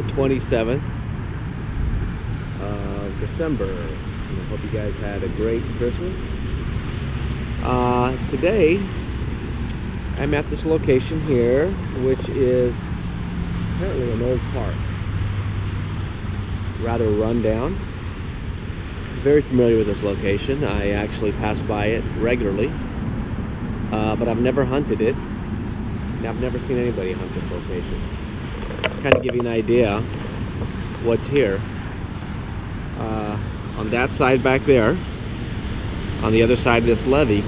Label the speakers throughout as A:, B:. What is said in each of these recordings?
A: the 27th of December. I hope you guys had a great Christmas. Today, I'm at this location here, which is apparently an old park. Rather run down. Very familiar with this location. I actually pass by it regularly, but I've never hunted it, and I've never seen anybody hunt this location. Kind of give you an idea what's here. On that side back there, on the other side of this levee,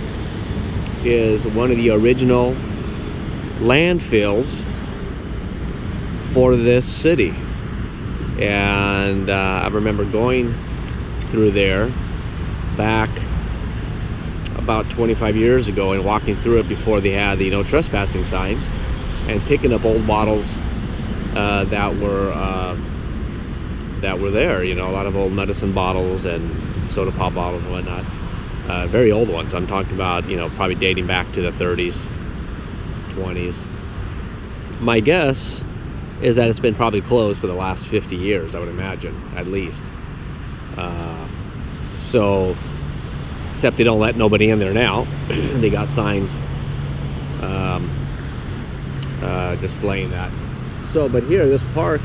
A: is one of the original landfills for this city. And I remember going through there back about 25 years ago and walking through it before they had the no trespassing signs, and picking up old bottles that were there, you know, a lot of old medicine bottles and soda pop bottles and whatnot. Very old ones. I'm talking about, you know, probably dating back to the 30s, 20s. My guess is that it's been probably closed for the last 50 years, I would imagine, at least. So, except they don't let nobody in there now. They got signs displaying that. So, but here, this park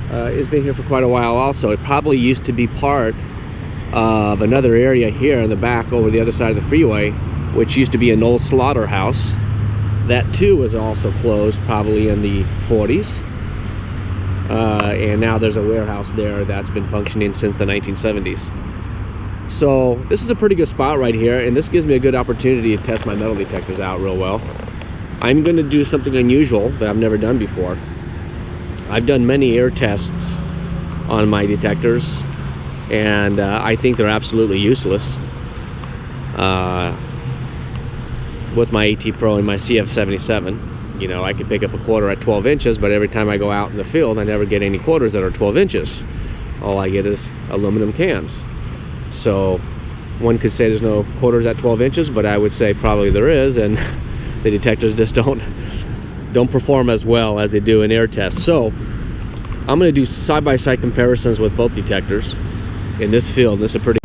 A: has been here for quite a while also. It probably used to be part of another area here in the back over the other side of the freeway, which used to be an old slaughterhouse. That too was also closed probably in the 40s. And now there's a warehouse there that's been functioning since the 1970s. So this is a pretty good spot right here, and this gives me a good opportunity to test my metal detectors out real well. I'm going to do something unusual that I've never done before. I've done many air tests on my detectors, and I think they're absolutely useless. With my AT Pro and my CF77, you know, I can pick up a quarter at 12 inches, but every time I go out in the field, I never get any quarters that are 12 inches. All I get is aluminum cans. So one could say there's no quarters at 12 inches, but I would say probably there is, and the detectors just don't perform as well as they do in air tests. So I'm going to do side-by-side comparisons with both detectors in this field. This is a pretty...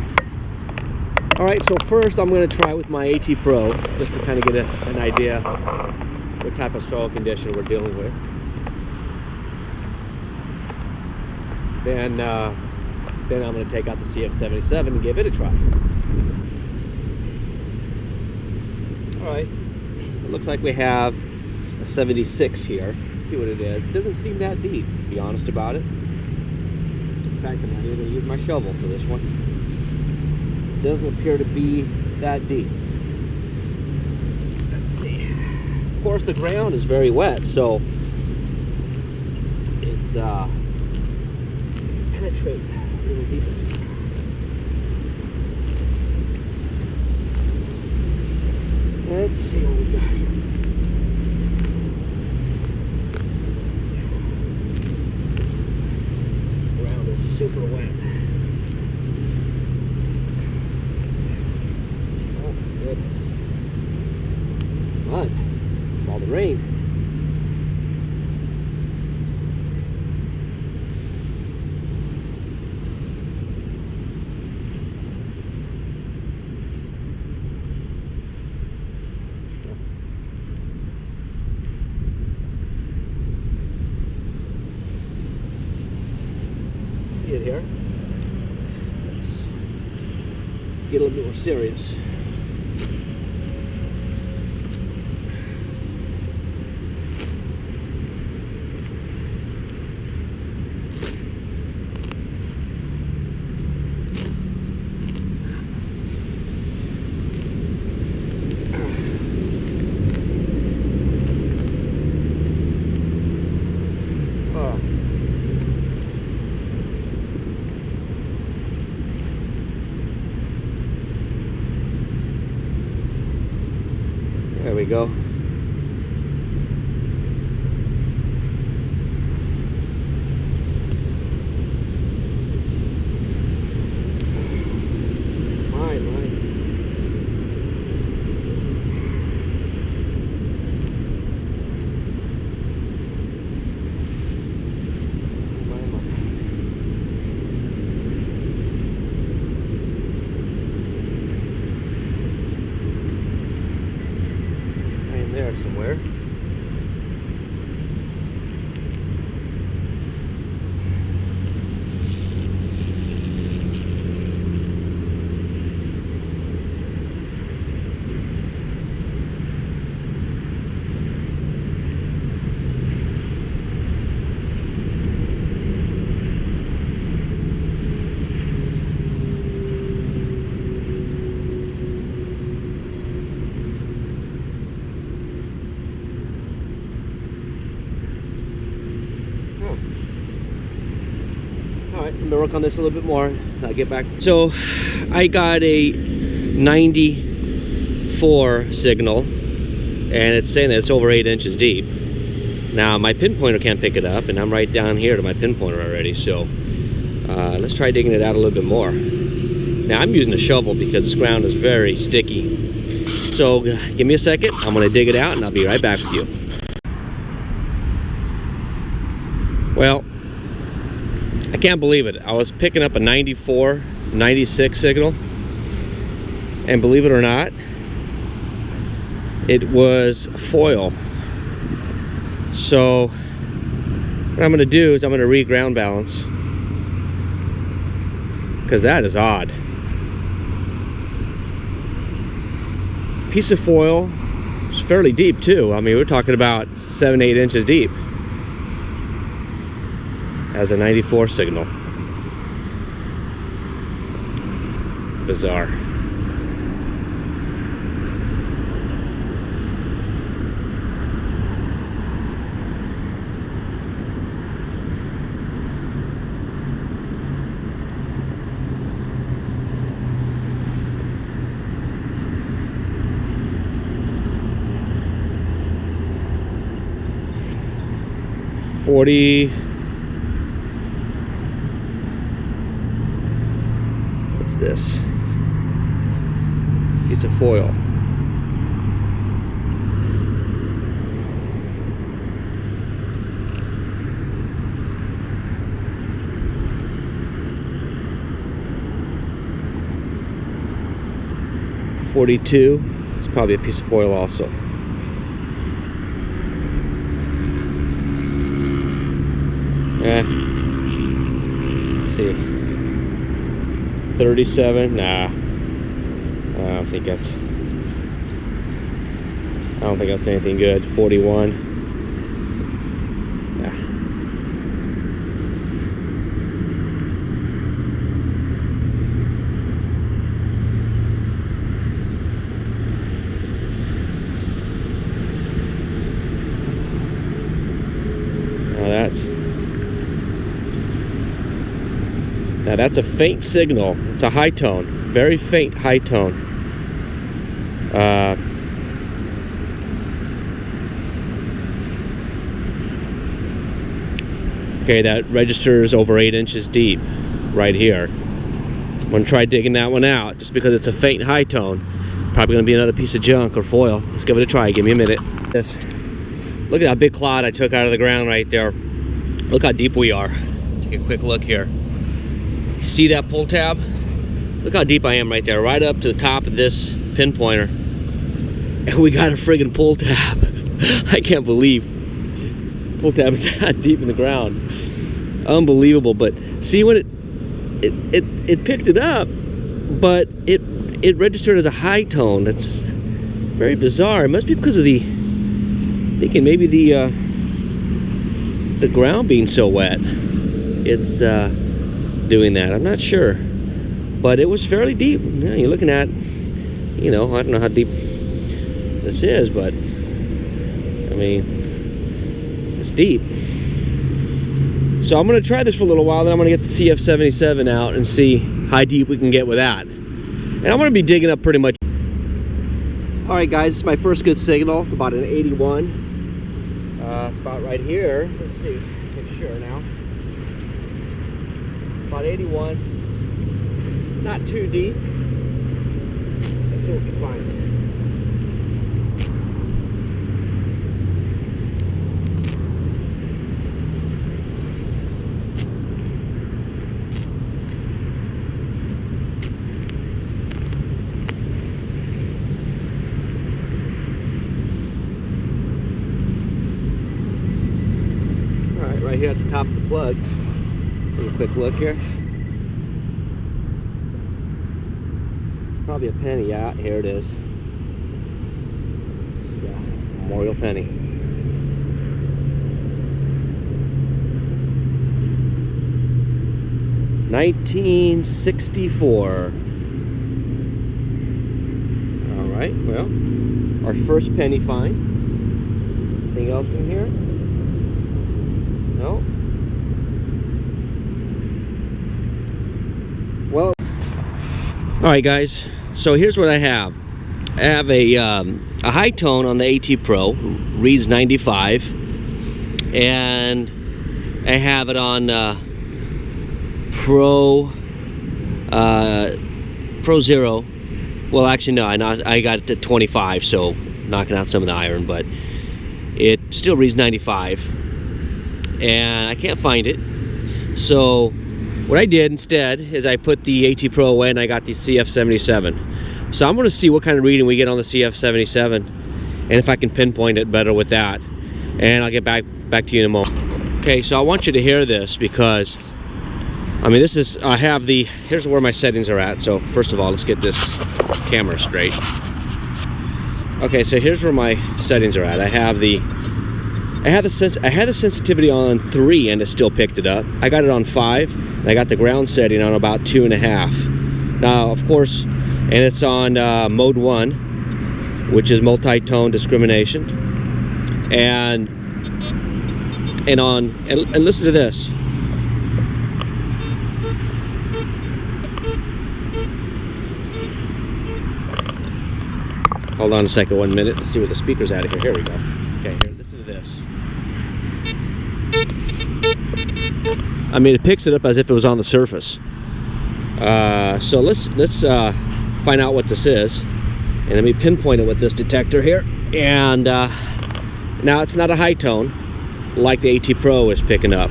A: Alright, so first I'm going to try with my AT Pro, just to kind of get an idea what type of soil condition we're dealing with. Then I'm going to take out the CF77 and give it a try. Alright, it looks like we have a 76 here. Let's see what it is. It doesn't seem that deep, to be honest about it. In fact, I'm not even going to use my shovel for this one. It doesn't appear to be that deep. Let's see. Of course, the ground is very wet, so it's penetrate a little deeper. Let's see what we got here. The ground is super wet. Oh my goodness. Mud. All the rain. See it here? Let's get a little bit more serious. There we go. there somewhere. Alright, I'm gonna work on this a little bit more. I'll get back. So I got a 94 signal, and it's saying that it's over 8 inches deep. Now my pinpointer can't pick it up, and I'm right down here to my pinpointer already, so let's try digging it out a little bit more. Now I'm using a shovel because this ground is very sticky. So give me a second, I'm gonna dig it out and I'll be right back with you. Well, I can't believe it. I was picking up a 94, 96 signal, and believe it or not, it was foil. So what I'm going to do is I'm going to re-ground balance, because that is odd. Piece of foil. It's fairly deep too. I mean, we're talking about 7-8 inches deep. As a 94 signal. Bizarre. What's this? Piece of foil. .42. It's probably a piece of foil also. Let's see. 37. Nah. I don't think that's anything good. 41. Yeah. Now that's a faint signal. It's a high tone, very faint high tone. Okay, that registers over 8 inches deep right here. I'm gonna try digging that one out just because it's a faint high tone. Probably gonna be another piece of junk or foil. Let's give it a try. Give me a minute. Yes. Look at that big clod I took out of the ground right there. Look how deep we are. Take a quick look here. See that pull tab? Look how deep I am right there, right up to the top of this pinpointer. And we got a friggin' pull tab. I can't believe pull tab is that deep in the ground. Unbelievable. But see, when it picked it up, but it registered as a high tone. That's very bizarre. It must be because of thinking maybe the ground being so wet. It's doing that. I'm not sure, but it was fairly deep. Yeah, you're looking at, I don't know how deep this is, but I mean, it's deep. So I'm going to try this for a little while, then I'm going to get the CF77 out and see how deep we can get with that. And I'm going to be digging up pretty much. All right, guys, this is my first good signal. It's about an 81. It's about right here. Let's see, make sure now. About 81, not too deep. This will be fine. here at the top of the plug. Take a quick look here. It's probably a penny. Yeah, here it is. Just a memorial penny. $1964. All right. Well, our first penny find. Anything else in here? No. Well, all right, guys. So here's what I have. I have a high tone on the AT Pro, reads 95, and I have it on Pro Zero. Well, actually, no. I got it to 25, so knocking out some of the iron, but it still reads 95, and I can't find it. So what I did instead is I put the AT Pro away, and I got the CF77. So I'm going to see what kind of reading we get on the CF77, and if I can pinpoint it better with that. And I'll get back to you in a moment. Okay, so I want you to hear this, because I mean, this is, I have the, here's where my settings are at. So first of all, let's get this camera straight. Okay, so here's where my settings are at. I had the sensitivity on 3 and it still picked it up. I got it on 5, and I got the ground setting on about 2.5. Now, of course, and it's on mode 1, which is multi-tone discrimination. And listen to this. Hold on a second, 1 minute. Let's see what the speaker's at here. Here we go. Okay, here, listen to this. I mean, it picks it up as if it was on the surface. So let's find out what this is, and let me pinpoint it with this detector here. And now it's not a high tone like the AT Pro is picking up.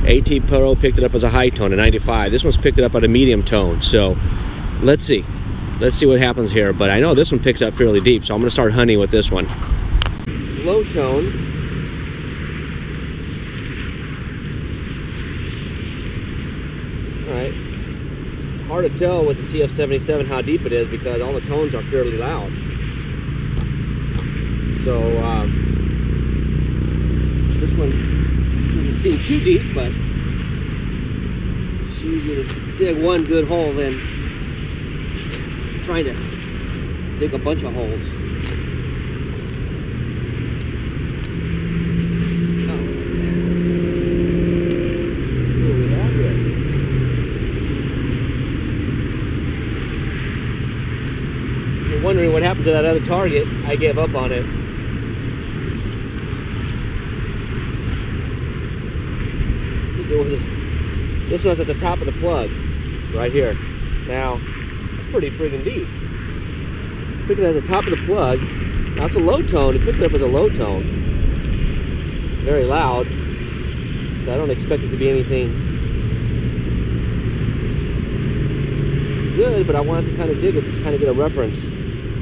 A: AT Pro picked it up as a high tone, a 95. This one's picked it up at a medium tone. So let's see. Let's see what happens here, but I know this one picks up fairly deep, so I'm going to start hunting with this one. Low tone. Alright. Hard to tell with the CF77 how deep it is, because all the tones are fairly loud. So, this one doesn't seem too deep, but it's easier to dig one good hole than trying to dig a bunch of holes. Oh. Let's see what we have here. If you're wondering what happened to that other target, I gave up on it. This one's at the top of the plug, right here. Now, pretty friggin' deep. Picked it at the top of the plug. Now it's a low tone. It picked it up as a low tone. Very loud. So I don't expect it to be anything good, but I wanted to kind of dig it, just to kind of get a reference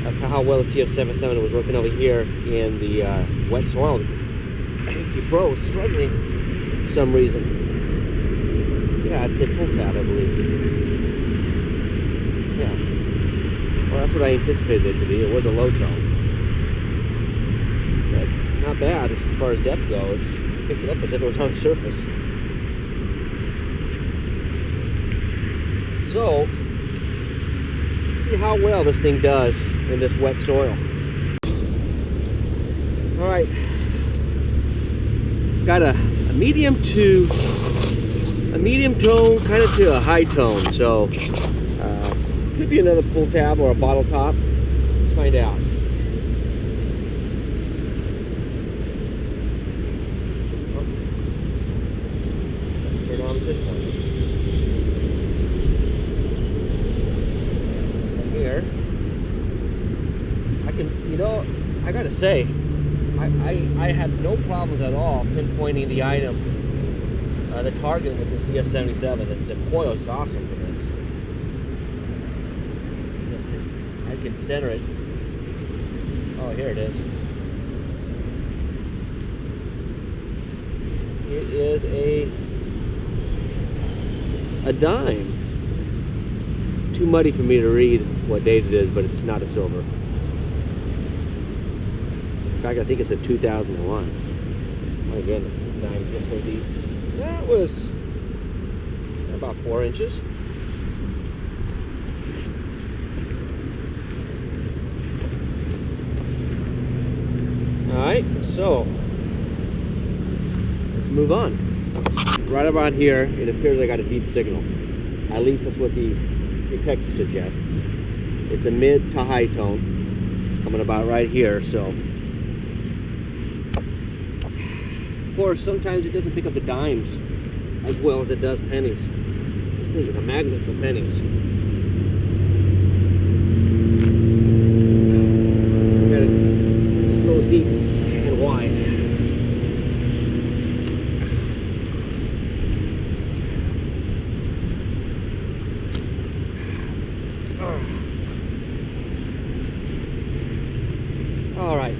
A: as to how well the CF77 was working over here in the wet soil. AT Pro is struggling for some reason. Yeah, I'd say pull tab, I believe. Yeah, well, that's what I anticipated it to be. It was a low tone, but not bad as far as depth goes. Picked it up as if it was on the surface. So, let's see how well this thing does in this wet soil. All right, got a medium tone, kind of to a high tone. So. Could be another pull tab or a bottle top. Let's find out. Oh. Turn on this one. So here, I can, you know, I gotta say, I had no problems at all pinpointing the item, the target with the CF77. The coil is awesome for this. I can center it. Oh, here it is. It is a dime. It's too muddy for me to read what date it is, but it's not a silver. In fact, I think it's a 2001. My goodness, the dimes get so deep. That was about 4 inches. Alright, so let's move on. Right about here, it appears I got a deep signal. At least that's what the detector suggests. It's a mid to high tone, coming about right here, so. Of course, sometimes it doesn't pick up the dimes as well as it does pennies. This thing is a magnet for pennies. Gotta go deep and wide. All right,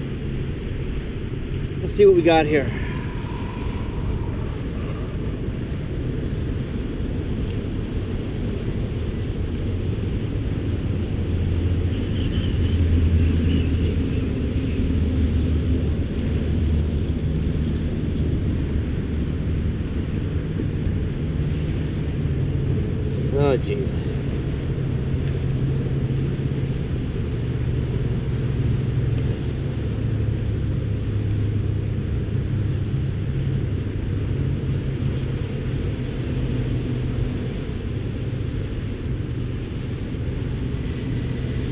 A: let's see what we got here. Oh, jeez.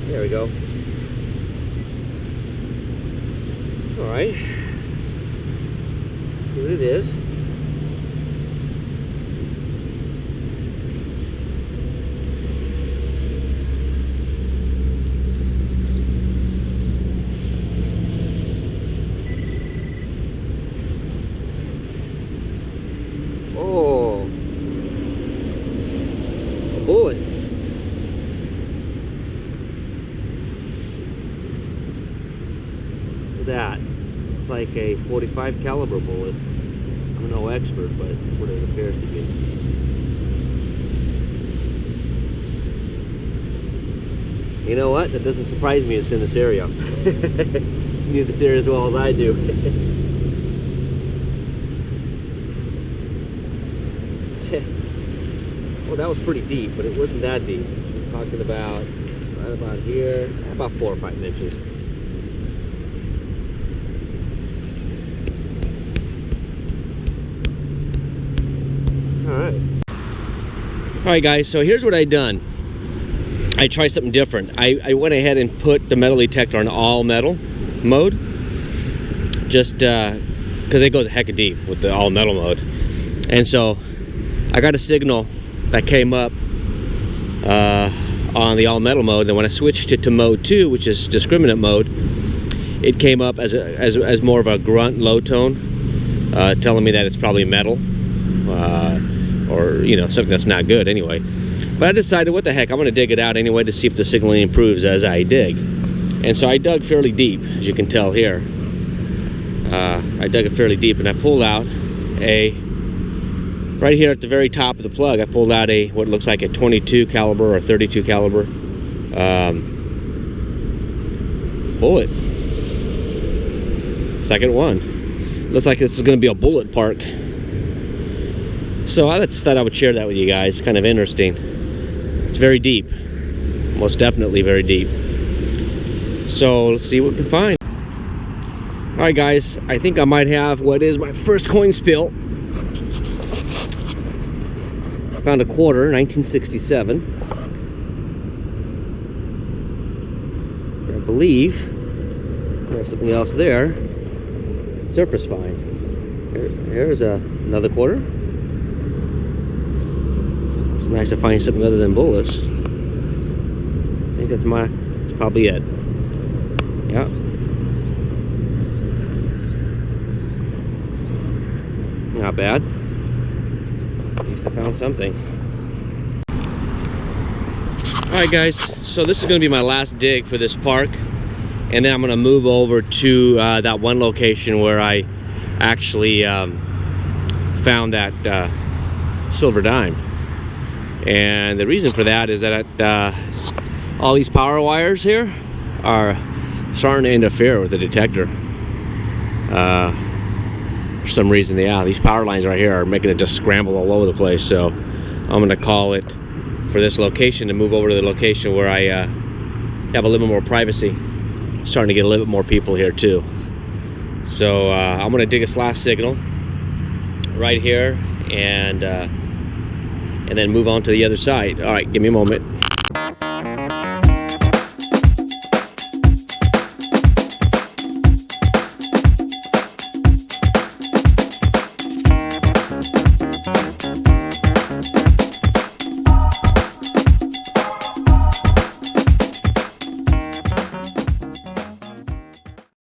A: There we go. All right. See what it is. Oh, a bullet. Look at that. It's like a 45 caliber bullet. I'm no expert, but that's what it appears to be. You know what? That doesn't surprise me. It's in this area. You knew this area as well as I do. Well, that was pretty deep, but it wasn't that deep. We're talking about right about here, about 4 or 5 inches. All right, guys, so here's what I done. I tried something different. I went ahead and put the metal detector on all metal mode, just because it goes a heck of deep with the all metal mode. And so I got a signal that came up on the all metal mode, and when I switched it to mode 2, which is discriminant mode, it came up as more of a grunt low tone, telling me that it's probably metal, or you know, something that's not good anyway. But I decided, what the heck, I'm going to dig it out anyway to see if the signaling improves as I dig. And so I dug fairly deep, as you can tell here. I dug it fairly deep, and I pulled out right here at the very top of the plug, I pulled out what looks like a 22 caliber or 32 caliber bullet. Second one. Looks like this is going to be a bullet park. So I just thought I would share that with you guys. Kind of interesting. It's very deep. Most definitely very deep. So let's see what we can find. Alright guys, I think I might have what is my first coin spill. I found a quarter, 1967. I believe there's something else there. Surface find. There's another quarter. It's nice to find something other than bullets. I think that's probably it. Yeah. Not bad. At least I found something. Alright guys, so this is going to be my last dig for this park. And then I'm going to move over to that one location where I actually found that silver dime. And the reason for that is that all these power wires here are starting to interfere with the detector. For some reason, yeah, these power lines right here are making it just scramble all over the place. So I'm going to call it for this location to move over to the location where I have a little bit more privacy. Starting to get a little bit more people here too. So I'm going to dig this last signal right here and then move on to the other side. All right, give me a moment.